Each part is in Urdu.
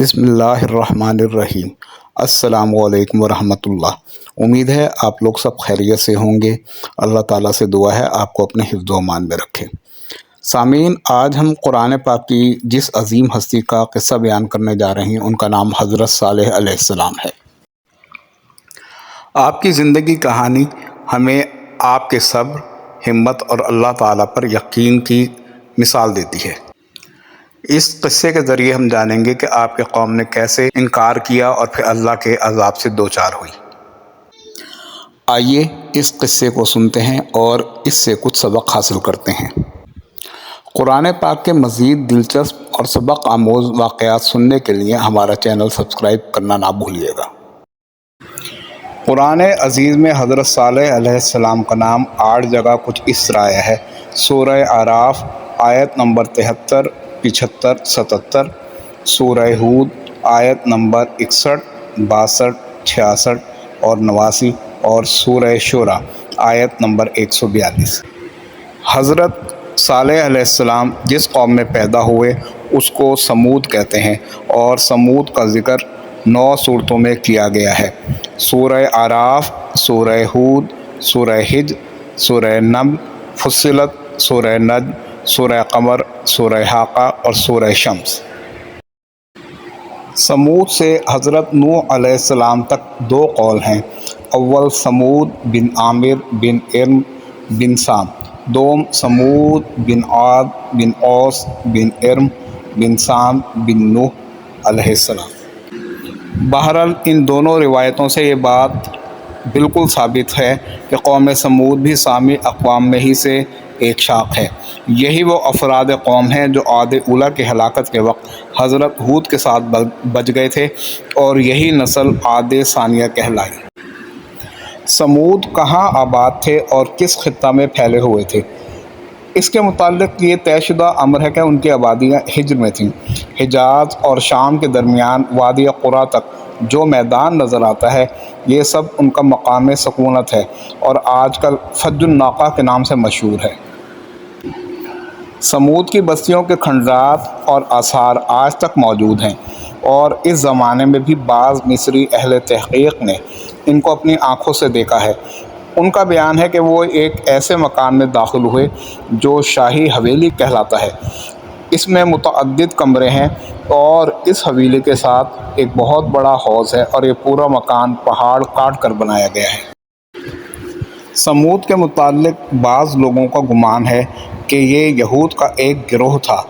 بسم اللہ الرحمن الرحیم۔ السلام علیکم ورحمۃ اللہ۔ امید ہے آپ لوگ سب خیریت سے ہوں گے۔ اللہ تعالیٰ سے دعا ہے آپ کو اپنے حفظ و امان میں رکھے۔ سامعین، آج ہم قرآن پاک کی جس عظیم ہستی کا قصہ بیان کرنے جا رہے ہیں ان کا نام حضرت صالح علیہ السلام ہے۔ آپ کی زندگی کہانی ہمیں آپ کے صبر، ہمت اور اللہ تعالیٰ پر یقین کی مثال دیتی ہے۔ اس قصے کے ذریعے ہم جانیں گے کہ آپ کے قوم نے کیسے انکار کیا اور پھر اللہ کے عذاب سے دوچار ہوئی۔ آئیے اس قصے کو سنتے ہیں اور اس سے کچھ سبق حاصل کرتے ہیں۔ قرآن پاک کے مزید دلچسپ اور سبق آموز واقعات سننے کے لیے ہمارا چینل سبسکرائب کرنا نہ بھولیے گا۔ قرآن عزیز میں حضرت صالح علیہ السلام کا نام 8 جگہ کچھ اس طرح آیا ہے۔ سورہ اعراف آیت نمبر 73، 75، 77، سورہ ہود آیت نمبر 61، 62، 66 اور 89 اور سورہ شورى آیت نمبر 142۔ حضرت صالح علیہ السلام جس قوم میں پیدا ہوئے اس کو سمود کہتے ہیں، اور سمود کا ذکر 9 صورتوں میں کیا گیا ہے۔ سورہ اعراف، سورہ ہود، سورہ حجر، سورہ نمل، فصلت، سورہ نجم، سورہ قمر، سورہ حاقہ اور سورہ شمس۔ سمود سے حضرت نوح علیہ السلام تک 2 قول ہیں۔ اول سمود بن عامر بن ارم بن سام، دوم سمود بن عاد بن اوس بن ارم بن سام بن نوح علیہ السلام۔ بہرحال ان دونوں روایتوں سے یہ بات بالکل ثابت ہے کہ قوم سمود بھی سامی اقوام میں ہی سے ایک شاخ ہے۔ یہی وہ افراد قوم ہیں جو عاد اولیٰ کی ہلاکت کے وقت حضرت ہود کے ساتھ بچ گئے تھے، اور یہی نسل عاد ثانیہ کہلائی۔ سمود کہاں آباد تھے اور کس خطہ میں پھیلے ہوئے تھے؟ اس کے متعلق یہ طے شدہ امر ہے کہ ان کی آبادیاں ہجر میں تھیں۔ حجاز اور شام کے درمیان وادی قرا تک جو میدان نظر آتا ہے یہ سب ان کا مقام سکونت ہے اور آج کل فج الناقہ کے نام سے مشہور ہے۔ سمود کی بستیوں کے کھنڈرات اور آثار آج تک موجود ہیں، اور اس زمانے میں بھی بعض مصری اہل تحقیق نے ان کو اپنی آنکھوں سے دیکھا ہے۔ ان کا بیان ہے کہ وہ ایک ایسے مکان میں داخل ہوئے جو شاہی حویلی کہلاتا ہے۔ اس میں متعدد کمرے ہیں اور اس حویلی کے ساتھ ایک بہت بڑا حوض ہے، اور یہ پورا مکان پہاڑ کاٹ کر بنایا گیا ہے۔ سمود کے متعلق بعض لوگوں کا گمان ہے کہ یہ یہود کا ایک گروہ تھا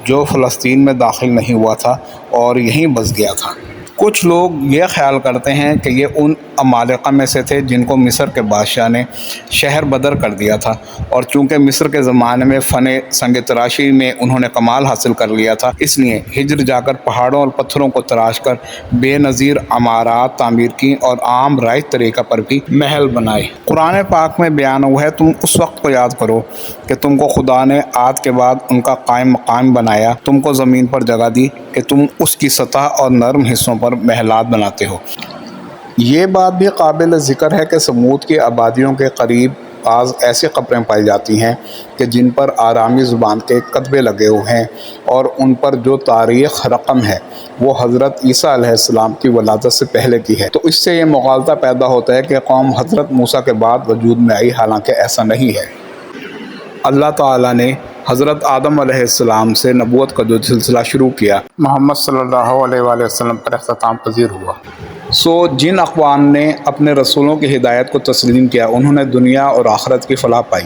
جو فلسطین میں داخل نہیں ہوا تھا اور یہیں بس گیا تھا۔ کچھ لوگ یہ خیال کرتے ہیں کہ یہ ان عمالقہ میں سے تھے جن کو مصر کے بادشاہ نے شہر بدر کر دیا تھا، اور چونکہ مصر کے زمانے میں فن سنگ تراشی میں انہوں نے کمال حاصل کر لیا تھا، اس لیے ہجر جا کر پہاڑوں اور پتھروں کو تراش کر بے نظیر عمارات تعمیر کی اور عام رائج طریقہ پر بھی محل بنائے۔ قرآن پاک میں بیان ہوا ہے، تم اس وقت کو یاد کرو کہ تم کو خدا نے عاد کے بعد ان کا قائم مقام بنایا، تم کو زمین پر جگہ دی کہ تم اس کی سطح اور نرم حصوں پر محلات بناتے ہو۔ یہ بات بھی قابل ذکر ہے کہ سمود کی آبادیوں کے قریب بعض ایسی قبریں پائی جاتی ہیں کہ جن پر آرامی زبان کے کتبے لگے ہوئے ہیں، اور ان پر جو تاریخ رقم ہے وہ حضرت عیسیٰ علیہ السلام کی ولادت سے پہلے کی ہے۔ تو اس سے یہ مغالطہ پیدا ہوتا ہے کہ قوم حضرت موسیٰ کے بعد وجود میں آئی، حالانکہ ایسا نہیں ہے۔ اللہ تعالیٰ نے حضرت آدم علیہ السلام سے نبوت کا جو سلسلہ شروع کیا، محمد صلی اللہ علیہ وآلہ وسلم پر اختتام پذیر ہوا۔ جن اقوام نے اپنے رسولوں کی ہدایت کو تسلیم کیا انہوں نے دنیا اور آخرت کی فلاح پائی،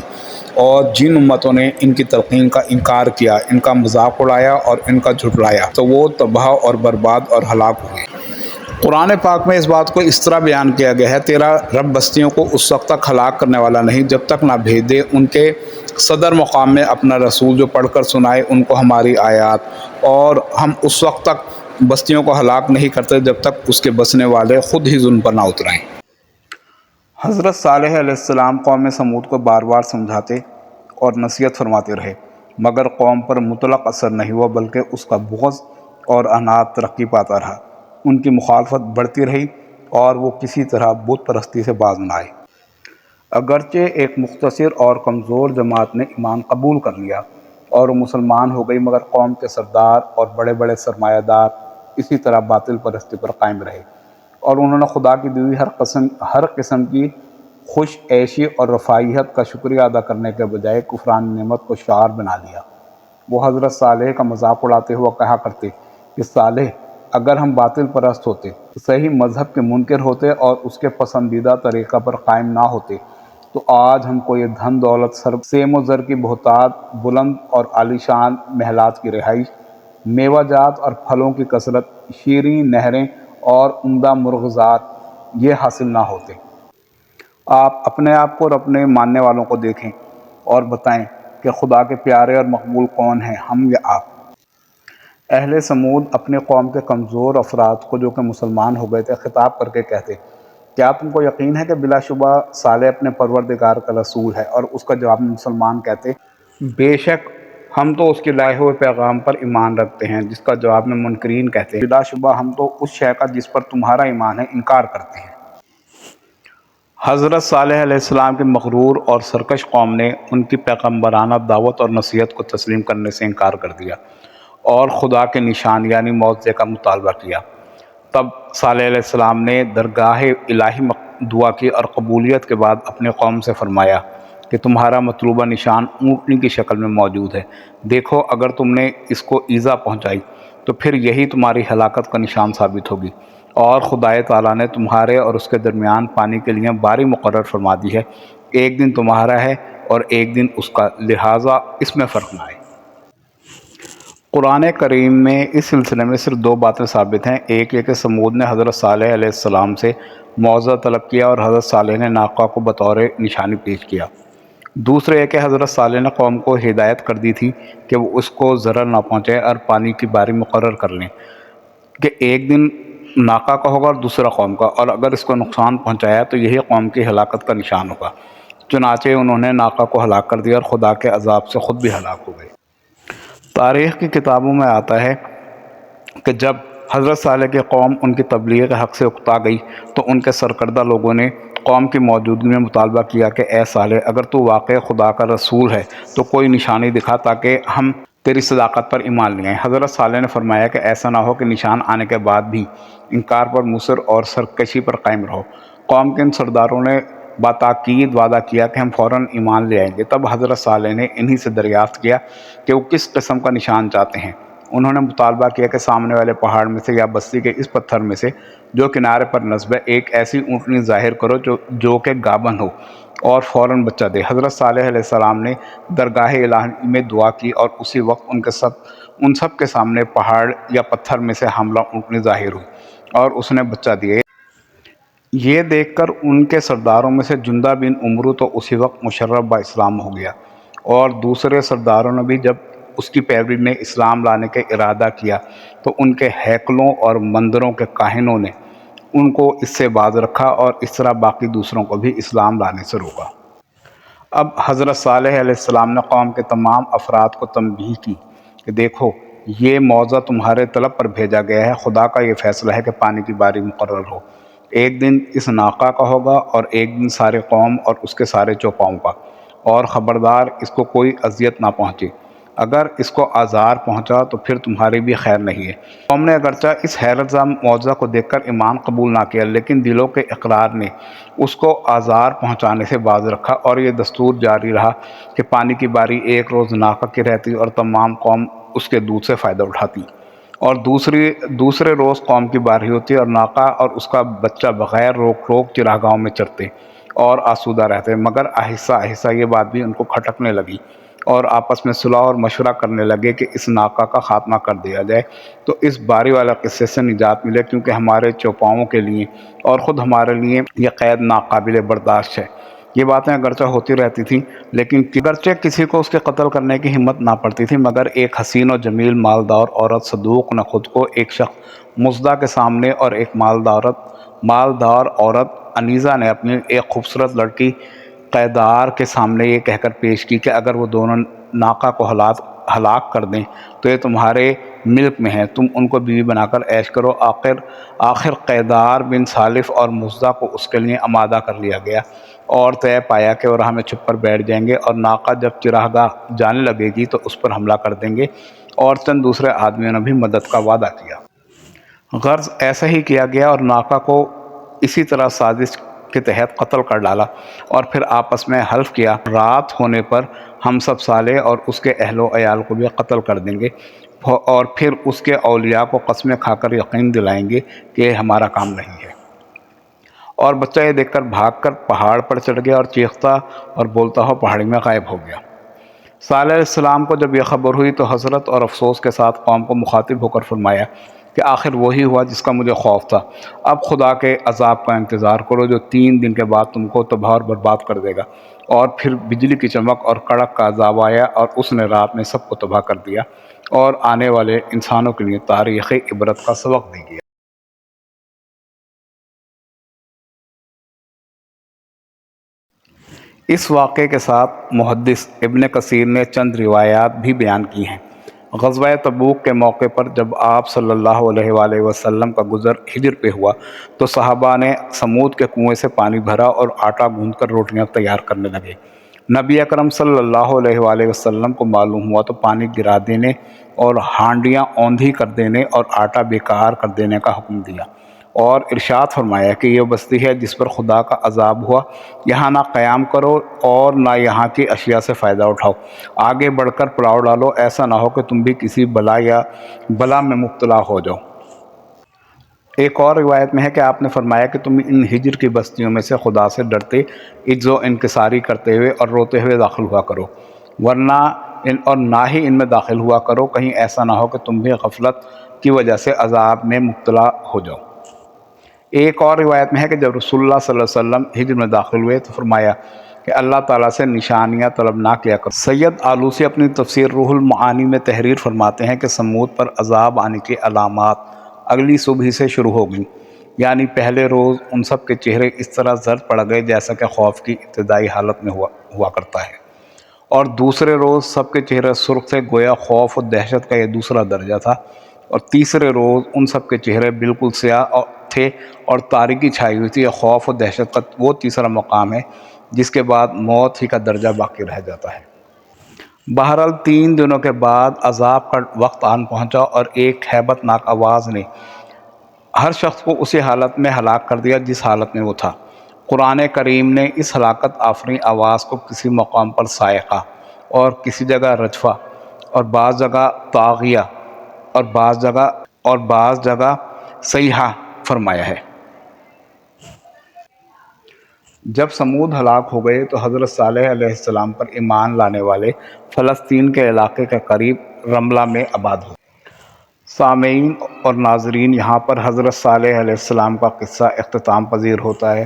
اور جن امتوں نے ان کی تلقین کا انکار کیا، ان کا مذاق اڑایا اور ان کا جھٹلایا، تو وہ تباہ اور برباد اور ہلاک ہوئے۔ قرآن پاک میں اس بات کو اس طرح بیان کیا گیا ہے، تیرا رب بستیوں کو اس وقت تک ہلاک کرنے والا نہیں جب تک نہ بھیج دے ان کے صدر مقام میں اپنا رسول جو پڑھ کر سنائے ان کو ہماری آیات، اور ہم اس وقت تک بستیوں کو ہلاک نہیں کرتے جب تک اس کے بسنے والے خود ہی ظلم پر نہ اترائیں۔ حضرت صالح علیہ السلام قوم سمود کو بار بار سمجھاتے اور نصیحت فرماتے رہے، مگر قوم پر مطلق اثر نہیں ہوا، بلکہ اس کا بغض اور عناد ترقی پاتا رہا۔ ان کی مخالفت بڑھتی رہی اور وہ کسی طرح بت پرستی سے باز نہ آئے۔ اگرچہ ایک مختصر اور کمزور جماعت نے ایمان قبول کر لیا اور وہ مسلمان ہو گئی، مگر قوم کے سردار اور بڑے بڑے سرمایہ دار اسی طرح باطل پرستی پر قائم رہے، اور انہوں نے خدا کی دی ہوئی ہر قسم کی خوش عیشی اور رفاہیت کا شکریہ ادا کرنے کے بجائے کفران نعمت کو شعار بنا لیا۔ وہ حضرت صالح کا مذاق اڑاتے ہوئے کہا کرتے کہ صالح، اگر ہم باطل پرست ہوتے، صحیح مذہب کے منکر ہوتے اور اس کے پسندیدہ طریقہ پر قائم نہ ہوتے تو آج ہم کو یہ دھن دولت، سیم و زر کی بہتات، بلند اور عالیشان محلات کی رہائش، میوہ جات اور پھلوں کی کثرت، شیریں نہریں اور عمدہ مرغزات یہ حاصل نہ ہوتے۔ آپ اپنے آپ کو اور اپنے ماننے والوں کو دیکھیں اور بتائیں کہ خدا کے پیارے اور مقبول کون ہیں، ہم یا آپ؟ اہل سمود اپنے قوم کے کمزور افراد کو جو کہ مسلمان ہو گئے تھے خطاب کر کے کہتے، کیا تم کو یقین ہے کہ بلا شبہ صالح اپنے پروردگار کا رسول ہے؟ اور اس کا جواب میں مسلمان کہتے، بے شک ہم تو اس کے لائے ہوئے پیغام پر ایمان رکھتے ہیں، جس کا جواب میں منکرین کہتے، بلا شبہ ہم تو اس شے کا جس پر تمہارا ایمان ہے انکار کرتے ہیں۔ حضرت صالح علیہ السلام کی مغرور اور سرکش قوم نے ان کی پیغمبرانہ دعوت اور نصیحت کو تسلیم کرنے سے انکار کر دیا اور خدا کے نشان یعنی معجزے کا مطالبہ کیا۔ تب صالح علیہ السلام نے درگاہ الہی دعا کی اور قبولیت کے بعد اپنے قوم سے فرمایا کہ تمہارا مطلوبہ نشان اونٹنی کی شکل میں موجود ہے، دیکھو اگر تم نے اس کو ایذا پہنچائی تو پھر یہی تمہاری ہلاکت کا نشان ثابت ہوگی، اور خدائے تعالیٰ نے تمہارے اور اس کے درمیان پانی کے لیے باری مقرر فرما دی ہے، ایک دن تمہارا ہے اور ایک دن اس کا، لہٰذا اس میں فرق نہ آئے۔ قرآن کریم میں اس سلسلے میں صرف دو باتیں ثابت ہیں، ایک یہ کہ سمود نے حضرت صالح علیہ السلام سے معاوضہ طلب کیا اور حضرت صالح نے ناقہ کو بطور نشانی پیش کیا، دوسرے یہ کہ حضرت صالح نے قوم کو ہدایت کر دی تھی کہ وہ اس کو ضرر نہ پہنچے اور پانی کی باری مقرر کر لیں کہ ایک دن ناقہ کا ہوگا اور دوسرا قوم کا، اور اگر اس کو نقصان پہنچایا تو یہی قوم کی ہلاکت کا نشان ہوگا۔ چنانچہ انہوں نے ناقہ کو ہلاک کر دیا اور خدا کے عذاب سے خود بھی ہلاک ہو گئے۔ تاریخ کی کتابوں میں آتا ہے کہ جب حضرت صالح کی قوم ان کی تبلیغ کے حق سے اکتا گئی تو ان کے سرکردہ لوگوں نے قوم کی موجودگی میں مطالبہ کیا کہ اے صالح، اگر تو واقع خدا کا رسول ہے تو کوئی نشانی دکھا تاکہ ہم تیری صداقت پر ایمان لے آئیں۔ حضرت صالح نے فرمایا کہ ایسا نہ ہو کہ نشان آنے کے بعد بھی انکار پر مصر اور سرکشی پر قائم رہو۔ قوم کے ان سرداروں نے باتاکید وعدہ کیا کہ ہم فوراً ایمان لے آئیں گے۔ تب حضرت صالح نے انہی سے دریافت کیا کہ وہ کس قسم کا نشان چاہتے ہیں۔ انہوں نے مطالبہ کیا کہ سامنے والے پہاڑ میں سے یا بستی کے اس پتھر میں سے جو کنارے پر نصب ہے ایک ایسی اونٹنی ظاہر کرو جو کہ گابن ہو اور فوراً بچہ دے۔ حضرت صالح علیہ السلام نے درگاہ الہی میں دعا کی اور اسی وقت ان سب کے سامنے پہاڑ یا پتھر میں سے حاملہ اونٹنی ظاہر ہوئی اور اس نے بچہ دیا۔ یہ دیکھ کر ان کے سرداروں میں سے جندہ بن عمرو تو اسی وقت مشرف با اسلام ہو گیا، اور دوسرے سرداروں نے بھی جب اس کی پیروی میں اسلام لانے کا ارادہ کیا تو ان کے ہیکلوں اور مندروں کے کاہنوں نے ان کو اس سے باز رکھا اور اس طرح باقی دوسروں کو بھی اسلام لانے سے روکا۔ اب حضرت صالح علیہ السلام نے قوم کے تمام افراد کو تنبیہ کی کہ دیکھو یہ معجزہ تمہارے طلب پر بھیجا گیا ہے، خدا کا یہ فیصلہ ہے کہ پانی کی باری مقرر ہو، ایک دن اس ناقہ کا ہوگا اور ایک دن سارے قوم اور اس کے سارے چوپاؤں کا، اور خبردار اس کو کوئی اذیت نہ پہنچے، اگر اس کو آزار پہنچا تو پھر تمہاری بھی خیر نہیں ہے۔ قوم نے اگرچہ اس حیرت زا معجزہ کو دیکھ کر ایمان قبول نہ کیا، لیکن دلوں کے اقرار نے اس کو آزار پہنچانے سے باز رکھا، اور یہ دستور جاری رہا کہ پانی کی باری ایک روز ناقہ کی رہتی اور تمام قوم اس کے دودھ سے فائدہ اٹھاتی، اور دوسرے روز قوم کی باری ہوتی اور ناقہ اور اس کا بچہ بغیر روک ٹوک چراگاہوں میں چرتے اور آسودہ رہتے، مگر آہستہ آہستہ یہ بات بھی ان کو کھٹکنے لگی اور آپس میں صلح اور مشورہ کرنے لگے کہ اس ناقہ کا خاتمہ کر دیا جائے تو اس باری والا قصے سے نجات ملے، کیونکہ ہمارے چوپاؤں کے لیے اور خود ہمارے لیے یہ قید ناقابل برداشت ہے۔ یہ باتیں اگرچہ ہوتی رہتی تھیں، لیکن اگرچہ کسی کو اس کے قتل کرنے کی ہمت نہ پڑتی تھی، مگر ایک حسین و جمیل مالدار عورت صدوق نے خود کو ایک شخص مزدہ کے سامنے اور ایک مالدار عورت انیزہ نے اپنی ایک خوبصورت لڑکی قیدار کے سامنے یہ کہہ کر پیش کی کہ اگر وہ دونوں ناقہ کو ہلاک کر دیں تو یہ تمہارے ملک میں ہیں، تم ان کو بیوی بنا کر عیش کرو۔ آخر قیدار بن سالف اور مزدہ کو اس کے لیے آمادہ کر لیا گیا اور طے پایا کہ وہ راہ میں چھپ کر بیٹھ جائیں گے، اور ناقہ جب چراگاہ جانے لگے گی تو اس پر حملہ کر دیں گے، اور چند دوسرے آدمیوں نے بھی مدد کا وعدہ کیا۔ غرض ایسا ہی کیا گیا اور ناقہ کو اسی طرح سازش کے تحت قتل کر ڈالا، اور پھر آپس میں حلف کیا رات ہونے پر ہم سب صالح اور اس کے اہل و عیال کو بھی قتل کر دیں گے، اور پھر اس کے اولیاء کو قسمیں کھا کر یقین دلائیں گے کہ یہ ہمارا کام نہیں ہے۔ اور بچہ یہ دیکھ کر بھاگ کر پہاڑ پر چڑھ گیا اور چیختا اور بولتا ہوا پہاڑی میں غائب ہو گیا۔ صالح علیہ السلام کو جب یہ خبر ہوئی تو حضرت اور افسوس کے ساتھ قوم کو مخاطب ہو کر فرمایا کہ آخر وہی ہوا جس کا مجھے خوف تھا، اب خدا کے عذاب کا انتظار کرو جو 3 دن کے بعد تم کو تباہ اور برباد کر دے گا۔ اور پھر بجلی کی چمک اور کڑک کا عذاب آیا اور اس نے رات میں سب کو تباہ کر دیا اور آنے والے انسانوں کے لیے تاریخ عبرت کا سبق دے گیا۔ اس واقعے کے ساتھ محدث ابن کثیر نے چند روایات بھی بیان کی ہیں۔ غزوہ تبوک کے موقع پر جب آپ صلی اللہ علیہ وآلہ وسلم کا گزر ہجر پہ ہوا تو صحابہ نے سمود کے کنویں سے پانی بھرا اور آٹا گوندھ کر روٹیاں تیار کرنے لگے۔ نبی اکرم صلی اللہ علیہ وآلہ وسلم کو معلوم ہوا تو پانی گرا دینے اور ہانڈیاں اوندھی کر دینے اور آٹا بیکار کر دینے کا حکم دیا، اور ارشاد فرمایا کہ یہ بستی ہے جس پر خدا کا عذاب ہوا، یہاں نہ قیام کرو اور نہ یہاں کی اشیاء سے فائدہ اٹھاؤ، آگے بڑھ کر پڑاؤ ڈالو، ایسا نہ ہو کہ تم بھی کسی بلا میں مبتلا ہو جاؤ۔ ایک اور روایت میں ہے کہ آپ نے فرمایا کہ تم ان ہجر کی بستیوں میں سے خدا سے ڈرتے، عجز و انکساری کرتے ہوئے اور روتے ہوئے داخل ہوا کرو، ورنہ اور نہ ہی ان میں داخل ہوا کرو، کہیں ایسا نہ ہو کہ تم بھی غفلت کی وجہ سے عذاب میں مبتلا ہو جاؤ۔ ایک اور روایت میں ہے کہ جب رسول اللہ صلی اللہ علیہ وسلم ہجر میں داخل ہوئے تو فرمایا کہ اللہ تعالیٰ سے نشانیاں طلب نہ کیا کرو۔ سید آلوسی اپنی تفسیر روح المعانی میں تحریر فرماتے ہیں کہ سمود پر عذاب آنے کی علامات اگلی صبح سے شروع ہو گئیں، یعنی پہلے روز ان سب کے چہرے اس طرح زرد پڑ گئے جیسا کہ خوف کی ابتدائی حالت میں ہوا کرتا ہے، اور دوسرے روز سب کے چہرے سرخ تھے گویا خوف و دہشت کا یہ دوسرا درجہ تھا، اور تیسرے روز ان سب کے چہرے بالکل سیاہ تھے اور تاریکی چھائی ہوئی تھی۔ یہ خوف و دہشت کا وہ تیسرا مقام ہے جس کے بعد موت ہی کا درجہ باقی رہ جاتا ہے۔ بہرحال 3 دنوں کے بعد عذاب کا وقت آن پہنچا اور ایک ہیبت ناک آواز نے ہر شخص کو اسی حالت میں ہلاک کر دیا جس حالت میں وہ تھا۔ قرآن کریم نے اس ہلاکت آفریں آواز کو کسی مقام پر صاعقہ اور کسی جگہ رجفہ اور بعض جگہ طاغیہ اور بعض جگہ صیحہ فرمایا ہے۔ جب سمود ہلاک ہو گئے تو حضرت صالح علیہ السلام پر ایمان لانے والے فلسطین کے علاقے کے قریب رملہ میں آباد ہوئے۔ سامعین اور ناظرین، یہاں پر حضرت صالح علیہ السلام کا قصہ اختتام پذیر ہوتا ہے۔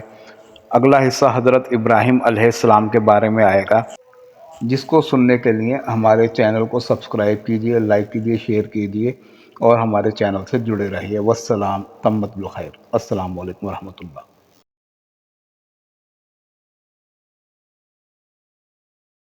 اگلا حصہ حضرت ابراہیم علیہ السلام کے بارے میں آئے گا، جس کو سننے کے لیے ہمارے چینل کو سبسکرائب کیجئے، لائک کیجئے، شیئر کیجئے اور ہمارے چینل سے جڑے رہیے۔ والسلام، تمت بالخیر، السلام علیکم ورحمۃ اللہ۔